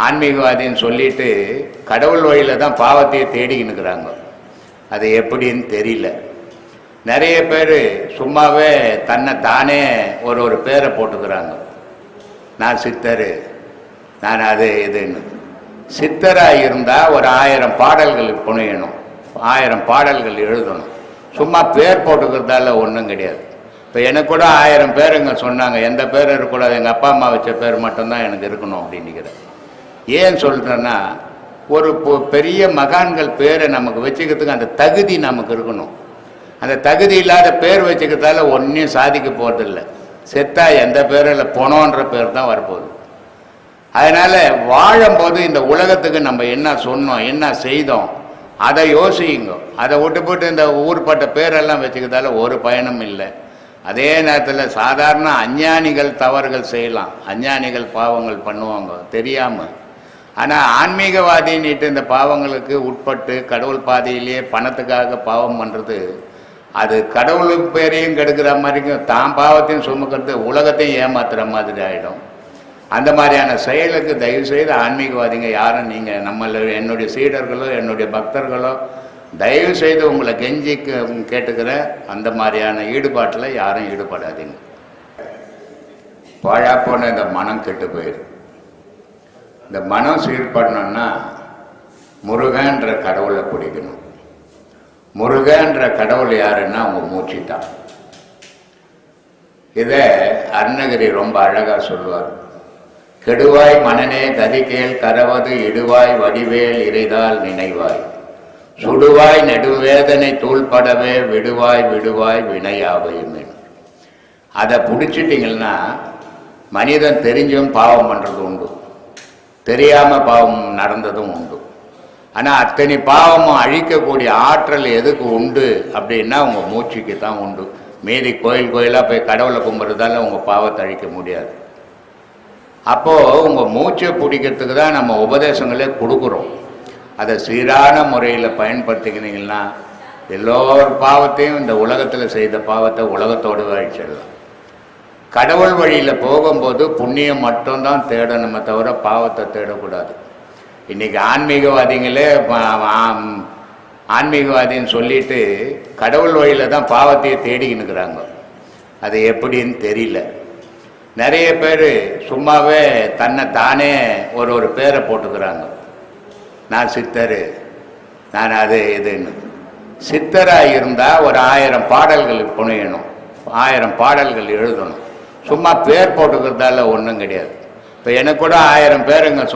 ஆன்மீகவாதின்னு சொல்லிட்டு கடவுள் வழியில் தான் பாவத்தையே தேடிக்கின்னு இருக்கிறாங்க. அது எப்படின்னு தெரியல. நிறைய பேர் சும்மாவே தன்னை தானே ஒரு பேரை போட்டுக்கிறாங்க. நான் சித்தர், நான் அது இதுன்னு. சித்தராக இருந்தால் ஒரு 1000 பாடல்கள் புனையணும், 1000 பாடல்கள் எழுதணும். சும்மா பேர் போட்டுக்கிறதால ஒன்றும் கிடையாது. இப்போ எனக்கு கூட 1000 பேருங்க சொன்னாங்க, எந்த பேர் இருக்கக்கூடாது, எங்கள் அப்பா அம்மா வச்ச பேர் மட்டும்தான் எனக்கு இருக்கணும் அப்படின்னுக்கிறேன். ஏன் சொல்கிறேன்னா, ஒரு பெரிய மகான்கள் பேரை நமக்கு வச்சுக்கிறதுக்கு அந்த தகுதி நமக்கு இருக்கணும். அந்த தகுதி இல்லாத பேர் வச்சுக்கிறதால ஒன்றையும் சாதிக்க போகிறதில்ல. செத்தா எந்த பேரும் இல்லை, பொணோன்ற பேர் தான் வரப்போகுது. அதனால் வாழும்போது இந்த உலகத்துக்கு நம்ம என்ன சொன்னோம், என்ன செய்தோம், அதை யோசிங்க. அதை விட்டு போட்டு இந்த ஊர்பட்ட பேரெல்லாம் வச்சுக்கிறதால ஒரு பயனும் இல்லை. அதே நேரத்தில் சாதாரண அஞ்ஞானிகள் தவறுகள் செய்யலாம், அஞ்ஞானிகள் பாவங்கள் பண்ணுவாங்க தெரியாமல். ஆனால் ஆன்மீகவாதின்னுட்டு இந்த பாவங்களுக்கு உட்பட்டு கடவுள் பாதையிலேயே பணத்துக்காக பாவம் பண்ணுறது, அது கடவுளுக்கு பேரையும் கெடுக்கிற மாதிரிக்கும், தான் பாவத்தையும் சுமக்கிறது, உலகத்தையும் ஏமாத்துகிற மாதிரி ஆகிடும். அந்த மாதிரியான செயலுக்கு தயவுசெய்து ஆன்மீகவாதிங்க யாரும் நீங்கள் என்னுடைய சீடர்களோ என்னுடைய பக்தர்களோ தயவுசெய்து உங்களை கெஞ்சி கேட்டுக்கிற அந்த மாதிரியான ஈடுபாட்டில் யாரும் ஈடுபடாதீங்க. பாழா போன இந்த மனம் கெட்டு போயிடும். இந்த மனம் சீர்படணும்னா முருகன்ற கடவுளை பிடிக்கணும். முருகன்ற கடவுள் யாருன்னா அவங்க மூச்சு தான். இதை அருணகிரி ரொம்ப அழகாக சொல்லுவார். கெடுவாய் மனநே கதிகேள் கரவது இடுவாய் வடிவேல் இறைதால் நினைவாய் சுடுவாய் நெடுவேதனை தூள்படவே விடுவாய் விடுவாய் வினையாவையுமே. அதை பிடிச்சிட்டிங்கன்னா மனிதன் தெரிஞ்சும் பாவம் பண்ணுறது உண்டு, தெரியாமல் பாவம் நடந்ததும் உண்டு. ஆனால் அத்தனை பாவமும் அழிக்கக்கூடிய ஆற்றல் எதுக்கு உண்டு அப்படின்னா உங்கள் மூச்சுக்கு தான் உண்டு. மீதி கோயில் கோயிலாக போய் கடவுளை கும்பிட்றதால உங்கள் பாவத்தை அழிக்க முடியாது. அப்போது உங்கள் மூச்சை பிடிக்கிறதுக்கு தான் நம்ம உபதேசங்களே கொடுக்குறோம். அதை சீரான முறையில் பயன்படுத்திக்கினீங்கன்னா எல்லோர் பாவத்தையும், இந்த உலகத்தில் செய்த பாவத்தை உலகத்தோடு அழிச்சிடலாம். கடவுள் வழியில் போகும்போது புண்ணியம் மட்டும்தான் தேடணுமே தவிர பாவத்தை தேடக்கூடாது. இன்றைக்கி ஆன்மீகவாதிங்களே ஆன்மீகவாதின்னு சொல்லிட்டு கடவுள் வழியில் தான் பாவத்தையே தேடிக்கின்னு இருக்கிறாங்க. அது எப்படின்னு தெரியல. நிறைய பேர் சும்மாவே தன்னை தானே ஒரு பேரை போட்டுக்கிறாங்க. நான் சித்தர், நான் அது இதுன்னு. சித்தராக இருந்தால் ஒரு 1000 பாடல்கள் புனையணும், 1000 பாடல்கள் எழுதணும். சும்மா பேர் போட்டுக்கிறதால ஒன்றும் கிடையாது. இப்போ எனக்கு கூட 1000 பேருங்க